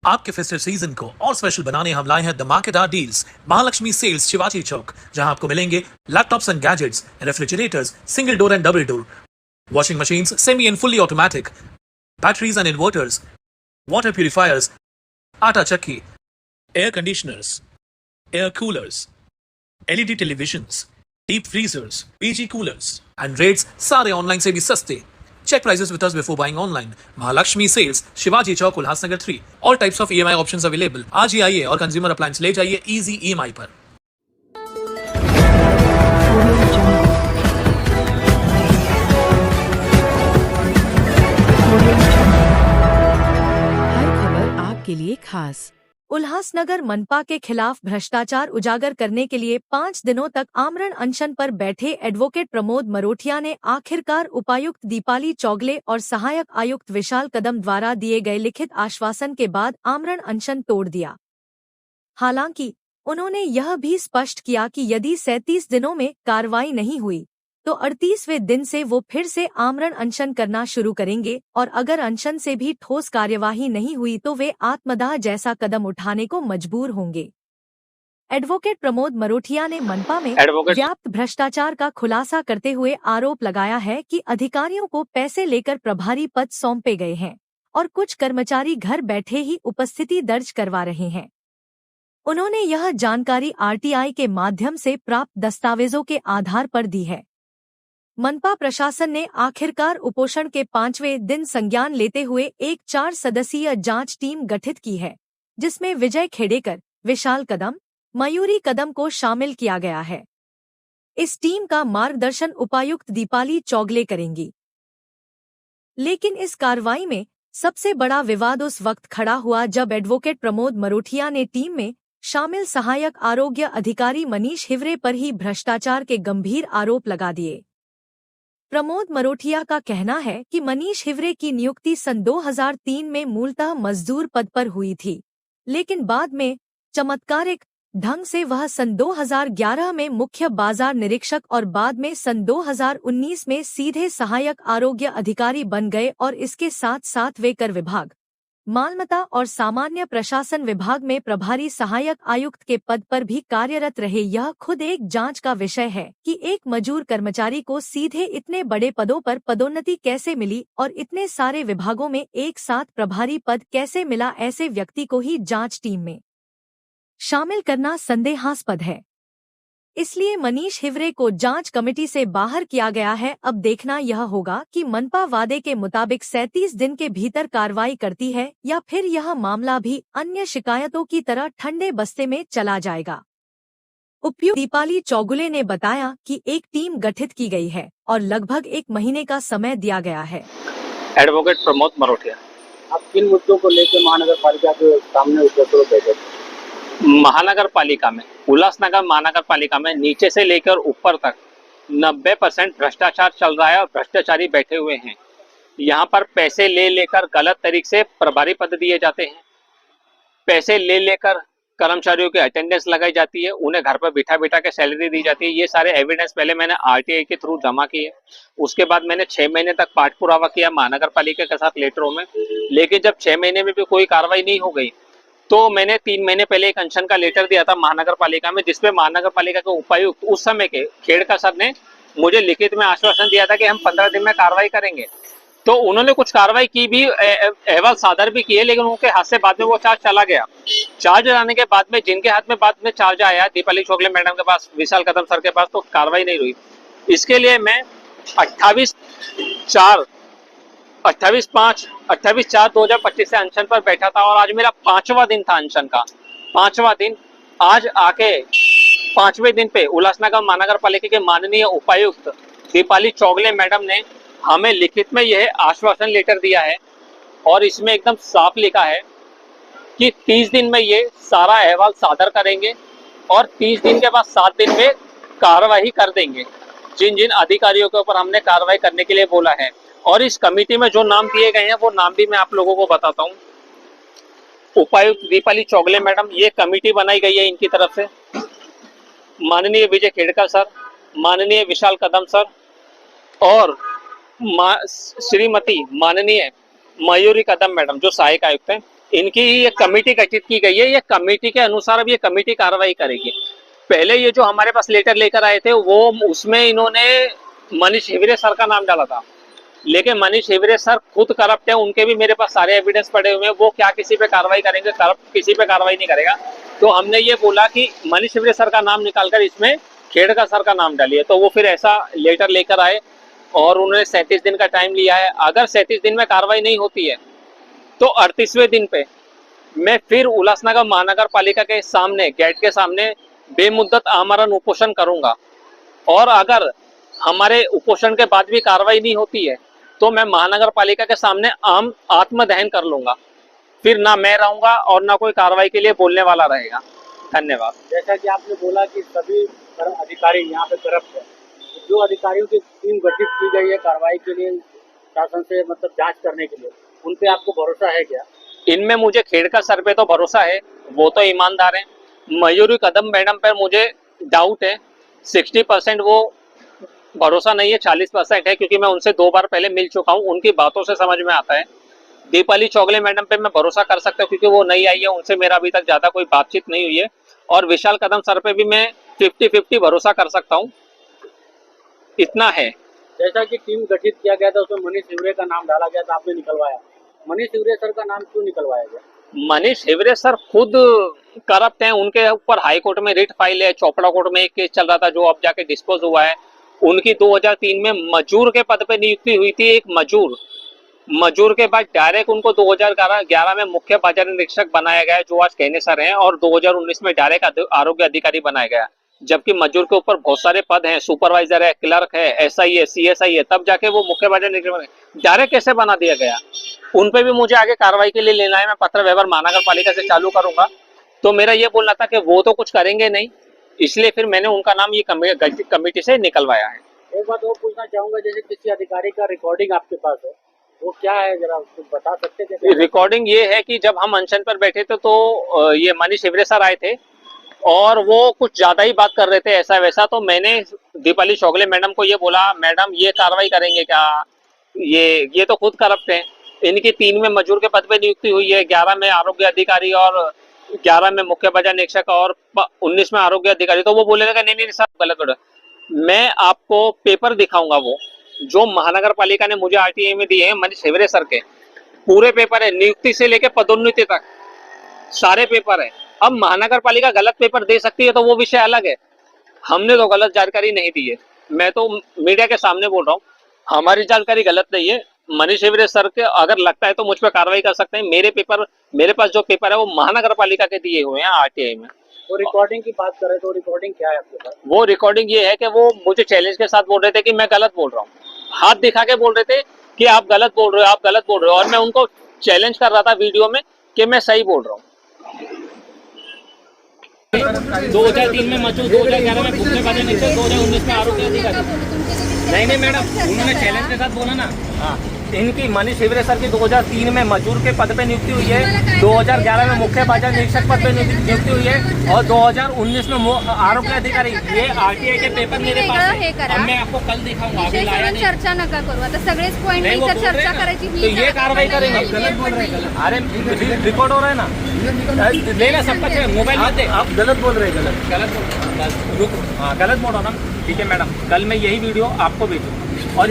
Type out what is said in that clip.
आपके festive season को और स्पेशल बनाने हम लाए हैं धमाकेदार डील्स महालक्ष्मी सेल्स शिवाजी चौक, जहां आपको मिलेंगे laptops and gadgets, refrigerators, single door and double door, washing machines semi and fully automatic, batteries and inverters, water purifiers, आटा चक्की, air conditioners, air coolers, LED televisions, deep freezers, PG coolers and rates सारे online से भी सस्ते। Check prices with us before buying online. Mahalakshmi Sales, Shivaji Chowk, Ulhasnagar 3. All types of EMI options available. आज ही आइए और consumer appliance ले जाइए easy EMI पर। हर खबर आपके लिए खास। उल्हासनगर मनपा के खिलाफ भ्रष्टाचार उजागर करने के लिए 5 दिनों तक आमरण अनशन पर बैठे एडवोकेट प्रमोद मरोठिया ने आखिरकार उपायुक्त दीपाली चौगले और सहायक आयुक्त विशाल कदम द्वारा दिए गए लिखित आश्वासन के बाद आमरण अनशन तोड़ दिया। हालांकि उन्होंने यह भी स्पष्ट किया कि यदि 37 दिनों में कार्रवाई नहीं हुई तो 38वें दिन से वो फिर से आमरण अनशन करना शुरू करेंगे और अगर अनशन से भी ठोस कार्यवाही नहीं हुई तो वे आत्मदाह जैसा कदम उठाने को मजबूर होंगे। एडवोकेट प्रमोद मरोठिया ने मनपा में व्याप्त भ्रष्टाचार का खुलासा करते हुए आरोप लगाया है कि अधिकारियों को पैसे लेकर प्रभारी पद सौंपे गए हैं और कुछ कर्मचारी घर बैठे ही उपस्थिति दर्ज करवा रहे हैं। उन्होंने यह जानकारी आरटीआई के माध्यम से प्राप्त दस्तावेजों के आधार पर दी है। मनपा प्रशासन ने आखिरकार उपोषण के 5वें दिन संज्ञान लेते हुए एक 4 सदस्यीय जांच टीम गठित की है, जिसमें विजय खेड़ेकर, विशाल कदम, मयूरी कदम को शामिल किया गया है। इस टीम का मार्गदर्शन उपायुक्त दीपाली चौगले करेंगी। लेकिन इस कार्रवाई में सबसे बड़ा विवाद उस वक्त खड़ा हुआ जब एडवोकेट प्रमोद मरोठिया ने टीम में शामिल सहायक आरोग्य अधिकारी मनीष हिवरे पर ही भ्रष्टाचार के गंभीर आरोप लगा दिए। प्रमोद मरोठिया का कहना है कि मनीष हिवरे की नियुक्ति सन 2003 में मूलतः मजदूर पद पर हुई थी, लेकिन बाद में चमत्कारिक ढंग से वह सन 2011 में मुख्य बाजार निरीक्षक और बाद में सन 2019 में सीधे सहायक आरोग्य अधिकारी बन गए और इसके साथ साथ वे कर विभाग, मालमत्ता और सामान्य प्रशासन विभाग में प्रभारी सहायक आयुक्त के पद पर भी कार्यरत रहे। यह खुद एक जांच का विषय है कि एक मजूर कर्मचारी को सीधे इतने बड़े पदों पर पदोन्नति कैसे मिली और इतने सारे विभागों में एक साथ प्रभारी पद कैसे मिला। ऐसे व्यक्ति को ही जांच टीम में शामिल करना संदेहास्पद है, इसलिए मनीष हिवरे को जांच कमेटी से बाहर किया गया है। अब देखना यह होगा कि मनपा वादे के मुताबिक 37 दिन के भीतर कार्रवाई करती है या फिर यह मामला भी अन्य शिकायतों की तरह ठंडे बस्ते में चला जाएगा। उपायुक्त दीपाली चौगुले ने बताया कि एक टीम गठित की गई है और लगभग 1 महीने का समय दिया गया है। एडवोकेट प्रमोद मरोठिया, आप किन मुद्दों को लेकर महानगर पालिका के सामने उपस्थित बैठे? महानगर पालिका में, उल्लासनगर महानगर पालिका में नीचे से लेकर ऊपर तक 90% भ्रष्टाचार चल रहा है और भ्रष्टाचारी बैठे हुए हैं। यहाँ पर पैसे ले लेकर गलत तरीके से प्रभारी पद दिए जाते हैं, पैसे ले लेकर कर्मचारियों की अटेंडेंस लगाई जाती है, उन्हें घर पर बिठा बिठा के सैलरी दी जाती है। ये सारे एविडेंस पहले मैंने आरटीआई के थ्रू जमा किए, उसके बाद मैंने 6 महीने तक पाठ पुरावा किया महानगर पालिका के साथ लेटरों में। लेकिन जब 6 महीने में भी कोई कार्रवाई नहीं हो गई तो मैंने 3 महीने पहले एक अनशन का लेटर दिया था महानगर पालिका में, जिसपे महानगर पालिका के उपायुक्त उस समय के खेड़कर सर ने मुझे लिखित में आश्वासन दिया था कि हम 15 दिन में कार्रवाई करेंगे। तो उन्होंने कुछ कार्रवाई की भी, अहवाल सादर भी किए, लेकिन उनके हाथ से बाद में वो चार्ज चला गया। चार्ज आने के बाद में जिनके हाथ में बाद में चार्ज आया, दीपाली चौगले मैडम के पास, विशाल कदम सर के पास, तो कार्रवाई नहीं हुई। इसके लिए मैं 28/4/2025 से अनशन पर बैठा था और आज मेरा 5वां दिन था अनशन का। 5वां दिन आज आके 5वें दिन पे उल्लासनगर महानगर पालिका के माननीय उपायुक्त दीपाली चौगले मैडम ने हमें लिखित में यह आश्वासन लेटर दिया है और इसमें एकदम साफ लिखा है कि 30 दिन में ये सारा अहवाल सादर करेंगे और 30 दिन के बाद 7 दिन में कार्रवाई कर देंगे। जिन जिन अधिकारियों के ऊपर हमने कार्रवाई करने के लिए बोला है, और इस कमेटी में जो नाम दिए गए हैं वो नाम भी मैं आप लोगों को बताता हूँ। उपायुक्त दीपाली चौगले मैडम, ये कमेटी बनाई गई है इनकी तरफ से, माननीय विजय खेड़कर सर, माननीय विशाल कदम सर और श्रीमती माननीय मयूरी कदम मैडम जो सहायक आयुक्त हैं, इनकी ये कमेटी गठित की गई है, ये कमेटी के अनुसार अब ये कमेटी कार्रवाई करेगी। पहले ये जो हमारे पास लेटर लेकर आए थे वो उसमें इन्होंने मनीष हिवरे सर का नाम डाला था, लेकिन मनीष हिवरे सर खुद करप्ट है, उनके भी मेरे पास सारे एविडेंस पड़े हुए हैं, वो क्या किसी पे कार्रवाई करेंगे? करप्ट किसी पे कार्रवाई नहीं करेगा। तो हमने ये बोला कि मनीष हिवरे सर का नाम निकालकर इसमें खेड़का सर का नाम डालिए। तो वो फिर ऐसा लेटर लेकर आए और उन्होंने 37 दिन का टाइम लिया है। अगर 37 दिन में कार्रवाई नहीं होती है तो 38वें दिन पे मैं फिर उल्लासनगर महानगर पालिका के सामने, गेट के सामने बेमुद्दत आमरण उपोषण करूंगा। और अगर हमारे उपोषण के बाद भी कार्रवाई नहीं होती है तो मैं महानगर पालिका के सामने आत्मदहन कर लूंगा। फिर ना मैं रहूंगा और ना कोई कार्रवाई के लिए बोलने वाला रहेगा। धन्यवाद। जैसा कि आपने बोला कि सभी अधिकारी यहाँ पे करप्ट है, तो जो अधिकारियों की टीम गठित की गई है कार्रवाई के लिए, शासन से मतलब जांच करने के लिए, उन पे आपको भरोसा है क्या? इनमें मुझे खेड़का सर पे तो भरोसा है, वो तो ईमानदार है। मयूरी कदम मैडम पर मुझे डाउट है, 60% वो भरोसा नहीं है, 40% है, क्योंकि मैं उनसे 2 बार पहले मिल चुका हूँ, उनकी बातों से समझ में आता है। दीपाली चौगले मैडम पे मैं भरोसा कर सकता हूँ क्योंकि वो नई आई है, उनसे मेरा अभी तक ज्यादा कोई बातचीत नहीं हुई है। और विशाल कदम सर पे भी मैं 50-50 भरोसा कर सकता हूँ, इतना है। जैसा कि टीम गठित किया गया था उसमें मनीष हिवरे का नाम डाला गया था, आपने निकलवाया। मनीष हिवरे सर का नाम क्यों निकलवाया गया? मनीष हिवरे सर खुद करप्ट हैं, उनके ऊपर हाई कोर्ट में रिट फाइल है, चोपड़ा कोर्ट में एक केस चल रहा था जो अब जाके डिस्पोज हुआ है। उनकी 2003 में मजूर के पद पे नियुक्ति हुई थी, एक मजूर के बाद डायरेक्ट उनको 2011 में मुख्य बाजार निरीक्षक बनाया गया, जो आज कहने सर हैं, और 2019 में डायरेक्ट आरोग्य अधिकारी बनाया गया। जबकि मजूर के ऊपर बहुत सारे पद हैं, सुपरवाइजर है, क्लर्क है, SI है, CSI है, तब जाके वो मुख्य बाजार निरीक्षक डायरेक्ट कैसे बना दिया गया? उन पे भी मुझे आगे कार्रवाई के लिए लेना है। मैं पत्र व्यवहार महानगर पालिका से चालू करूंगा। तो मेरा ये बोलना था कि वो तो कुछ करेंगे नहीं, इसलिए फिर मैंने उनका नाम ये कमेटी से निकलवाया है। एक बात और पूछना चाहूंगा, जैसे किसी अधिकारी का रिकॉर्डिंग आपके पास है, वो क्या है, जरा कुछ बता सकते हैं? रिकॉर्डिंग ये है कि जब हम अनशन पर बैठे थे तो ये मनीष हिवरे सर आए थे और वो कुछ ज्यादा ही बात कर रहे थे ऐसा वैसा। तो मैंने दीपाली चौगले मैडम को ये बोला, मैडम ये कार्रवाई करेंगे क्या? ये तो खुद करप्ट है। इनकी 3 में मजूर के पद पे नियुक्ति हुई है, 11 में आरोग्य अधिकारी और 11 में मुख्य बाजार निरीक्षक और 19 में आरोग्य अधिकारी। तो वो बोलेगा नहीं नहीं सर गलत बोला। मैं आपको पेपर दिखाऊंगा, वो जो महानगर पालिका ने मुझे RTI में दिए हैं मनीष हिवरे सर के, पूरे पेपर है, नियुक्ति से लेकर पदोन्नति तक सारे पेपर है। अब महानगर पालिका गलत पेपर दे सकती है तो वो विषय अलग है, हमने तो गलत जानकारी नहीं दी है। मैं तो मीडिया के सामने बोल रहा हूँ, हमारी जानकारी गलत नहीं है। मनीष हिवरे सर के अगर लगता है तो मुझ पर कार्रवाई कर सकते हैं। मेरे पास जो पेपर है वो महानगर पालिका के दिए हुए हैं RTI में। वो रिकॉर्डिंग की बात करें तो रिकॉर्डिंग क्या है आपके पास? वो रिकॉर्डिंग ये है कि वो मुझे चैलेंज के साथ बोल रहे थे कि मैं गलत बोल रहा हूँ, हाथ दिखा के बोल रहे थे कि आप गलत बोल रहे हो, आप गलत बोल रहे हो, और मैं उनको चैलेंज कर रहा था वीडियो में कि मैं सही बोल रहा हूँ। 2003 में मजूर, 2011 में मुख्य बाजार निरीक्षक, 2019 में आरोग्य अधिकारी। नहीं मैडम, उन्होंने चैलेंज के साथ बोला ना। हाँ, इनकी मनीष हिवरे सर की 2003 में मजूर के पद पे नियुक्ति हुई है, 2011 में मुख्य बाजार निरीक्षक पद पे नियुक्ति हुई है और 2019 में आरोग्य अधिकारी। ये RTI के पेपर मेरे पास है, मैं आपको कल दिखाऊंगा। अभी लाया नहीं। चर्चा नका करू, आता सगळेच पॉइंट इतर चर्चा करायची। तो ये कार्रवाई करेंगे। गलत बोल रहे हैं। अरे रिकॉर्ड हो रहा है ना, लेना सबका मोबाइल में दे। आप गलत बोल रहे हैं, गलत बोल रहे हैं। हाँ गलत बोल रहा ना। ठीक है मैडम, कल मैं यही वीडियो आपको भेजूँ और